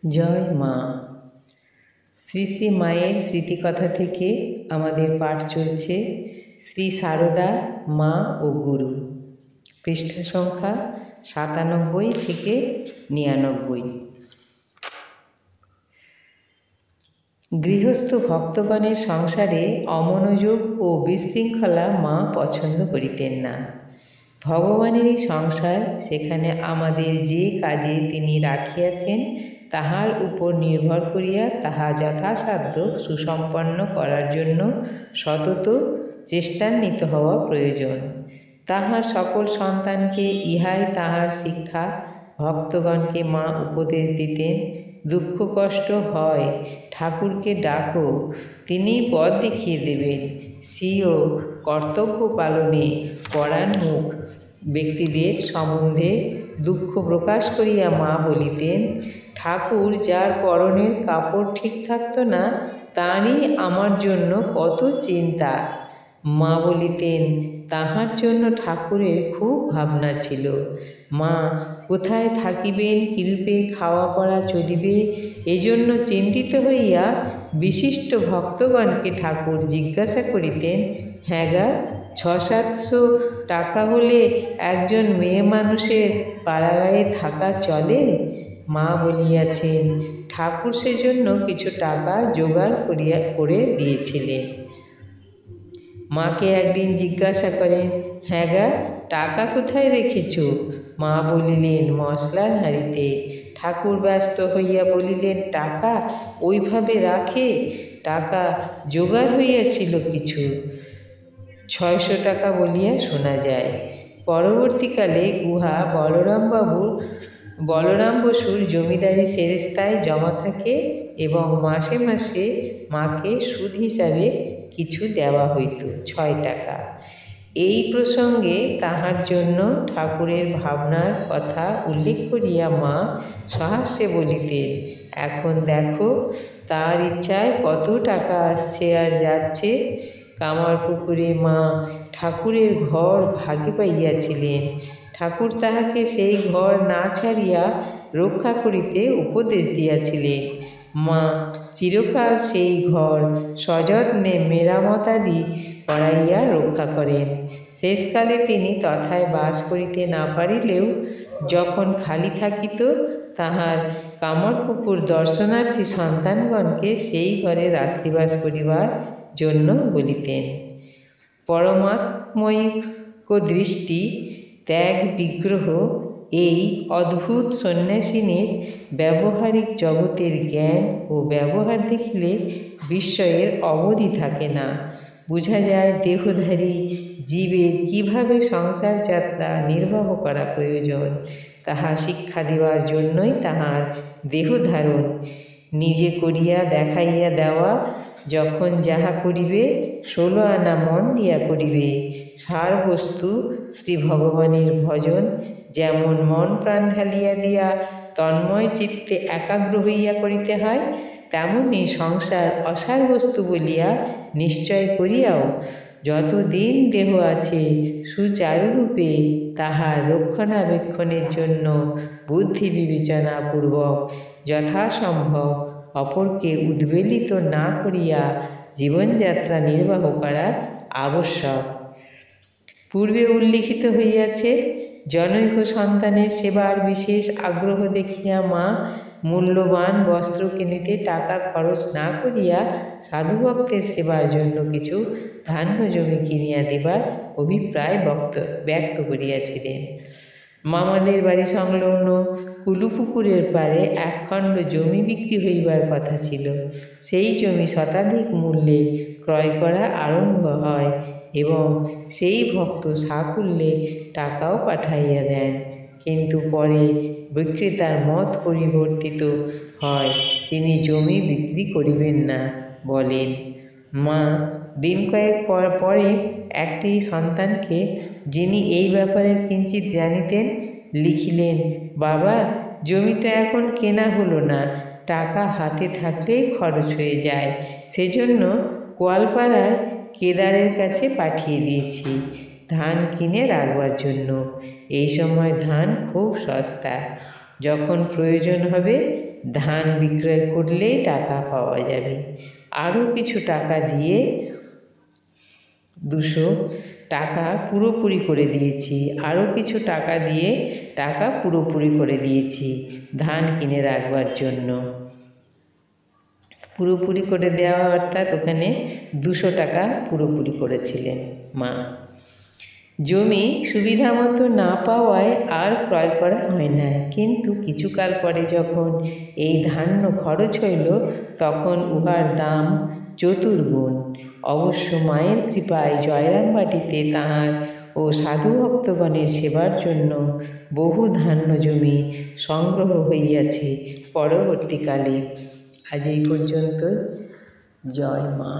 জয় মা। শ্রী শ্রী মায়ের স্মৃতিকথা থেকে আমাদের পাঠ চলছে শ্রী সারদা মা ও গুরু, পৃষ্ঠা সংখ্যা 97 থেকে 99। গৃহস্থ ভক্তগণের সংসারে অমনোযোগ ও বিশৃঙ্খলা মা পছন্দ করিতেন না। ভগবানেরই সংসার, সেখানে আমাদের যে কাজে তিনি রাখিয়াছেন তাহার উপর নির্ভর করিয়া তাহা যথাসাধ্য সুসম্পন্ন করার জন্য সতত চেষ্টান্বিত হওয়া প্রয়োজন। তাহার সকল সন্তানকে ইহাই তাহার শিক্ষা। ভক্তগণকে মা উপদেশ দিতেন, দুঃখ কষ্ট হয় ঠাকুরকে ডাকো, তিনি পথ দেখিয়ে দেবেন। স্বীয় কর্তব্য পালনে পরাণমুখ ব্যক্তিদের সম্বন্ধে দুঃখ প্রকাশ করিয়া মা বলিতেন, ঠাকুর যার পরনের কাপড় ঠিক থাকত না, তারই আমার জন্য কত চিন্তা। মা বলিতেন, তাহার জন্য ঠাকুরের খুব ভাবনা ছিল। মা কোথায় থাকিবেন, কিরূপে খাওয়া পড়া চলিবে, এজন্য চিন্তিত হইয়া বিশিষ্ট ভক্তগণকে ঠাকুর জিজ্ঞাসা করিতেন, হ্যাঁ গা, 600-700 টাকা হলে একজন মেয়ে মানুষের পাড়াগাঁয়ে থাকা চলে? মা বলিয়াছেন, ঠাকুর সেজন্য কিছু টাকা জোগাড় করে দিয়েছিলেন। মাকে একদিন জিজ্ঞাসা করেন, হ্যাঁ গা, টাকা কোথায় রেখেছ? মা বলিলেন, মশলার হাঁড়িতে। ঠাকুর ব্যস্ত হইয়া বলিলেন, টাকা ওইভাবে রাখে? টাকা জোগাড় হইয়াছিল কিছু, 600 টাকা বলিয়া শোনা যায়। পরবর্তীকালে উহা বলরাম বসুর জমিদারি সেরেস্তায় জমা থাকে এবং মাসে মাসে মাকে সুদ হিসাবে কিছু দেওয়া হইত, 6 টাকা। এই প্রসঙ্গে তাহার জন্য ঠাকুরের ভাবনার কথা উল্লেখ করিয়া মা সহাস্যে বলিতেন, এখন দেখো তার ইচ্ছায় কত টাকা আসছে আর যাচ্ছে। কামারপুকুরে মা ঠাকুরের ঘর ভাগে পাইয়াছিলেন। ঠাকুর তাহাকে সেই ঘর না ছাড়িয়া রক্ষা করিতে উপদেশ দিয়াছিলেন। মা চিরকাল সেই ঘর সযত্নে মেরামতাদি করাইয়া রক্ষা করেন। শেষকালে তিনি তথায় বাস করিতে না পারিলেও যখন খালি থাকিত, তাহার কামারপুকুর দর্শনার্থী সন্তানগণকে সেই ঘরে রাত্রিবাস করিবার জন্য বলিতেন। পরমাত্মৈক দৃষ্টি, ত্যাগ, বিগ্রহ, এই অদ্ভুত সন্ন্যাসিনীর ব্যবহারিক জগতের জ্ঞান ও ব্যবহার দেখিলে বিস্ময়ের অবধি থাকে না। বোঝা যায় দেহধারী জীবের কিভাবে সংসার যাত্রা নির্বাহ করা প্রয়োজন। তাহা শিক্ষা দেওয়ার জন্যই তাহার দেহধারণ। নিজে করিয়া দেখাইয়া দেওয়া, যখন যাহা করিবে 16 আনা মন দিয়া করিবে। সারবস্তু শ্রী ভগবানের ভজন, যেমন মন প্রাণ ঢালিয়া দিয়া তন্ময় চিত্তে একাগ্র হইয়া করিতে হয়, তেমনি সংসার অসারবস্তু বলিয়া নিশ্চয় করিয়াও যতদিন দেহ আছে সুচারুরূপে তাহার রক্ষণাবেক্ষণের জন্য বুদ্ধি বিবেচনাপূর্বক যথাসম্ভব অপরকে উদ্বেলিত না করিয়া জীবনযাত্রা নির্বাহ করা আবশ্যক। পূর্বে উল্লিখিত হইয়াছে, জনৈক সন্তানের সেবার বিশেষ আগ্রহ দেখিয়া মা মূল্যবান বস্ত্র কিনিতে টাকা খরচ না করিয়া সাধুভক্তের সেবার জন্য কিছু ধান্য জমি কিনিয়া দিবার অভিপ্রায় ব্যক্ত করিয়াছিলেন। মামাদের বাড়ি সংলগ্ন কুলুপুকুরের পারে একখণ্ড জমি বিক্রি হইবার কথা ছিল। সেই জমি শতাধিক মূল্যে ক্রয় করা আরম্ভ হয় এবং সেই ভক্ত সাকুল্যে টাকাও পাঠাইয়া দেন। কিন্তু পরে বিক্রেতার মত পরিবর্তিত হয়, তিনি জমি বিক্রি করিবেন না বলেন। মা দিন কয়েক পরে একটি সন্তানকে, যিনি এই ব্যাপারে কিঞ্চিৎ জানিতেন, লিখিলেন, বাবা, জমি তো এখন কেনা হলো না, টাকা হাতে থাকলেই খরচ হয়ে যায়, সেজন্য কোয়ালপাড়ার কেদারের কাছে পাঠিয়ে দিয়েছি ধান কিনে রাখবার জন্য। এই সময় ধান খুব সস্তা। যখন প্রয়োজন হবে ধান বিক্রয় করলেই টাকা পাওয়া যাবে। আরও কিছু টাকা দিয়ে 200 টাকা পুরোপুরি করে দিয়েছি। আরও কিছু টাকা দিয়ে টাকা পুরোপুরি করে দিয়েছি ধান কিনে রাখবার জন্য। পুরোপুরি করে দেওয়া অর্থাৎ ওখানে 200 টাকা পুরোপুরি করেছিলেন মা। জমি সুবিধা মতো না পাওয়ায় আর ক্রয় করা হয় না, কিন্তু কিছুকাল পরে যখন এই ধান্য খরচ হইল তখন উহার দাম চতুর্গুণ। অবশ্য মায়ের কৃপায় জয়রামবাটিতে তাঁহার ও সাধু ভক্তগণের সেবার জন্য বহু ধান্য জমি সংগ্রহ হইয়াছে পরবর্তীকালে। আজ এই পর্যন্ত। জয় মা।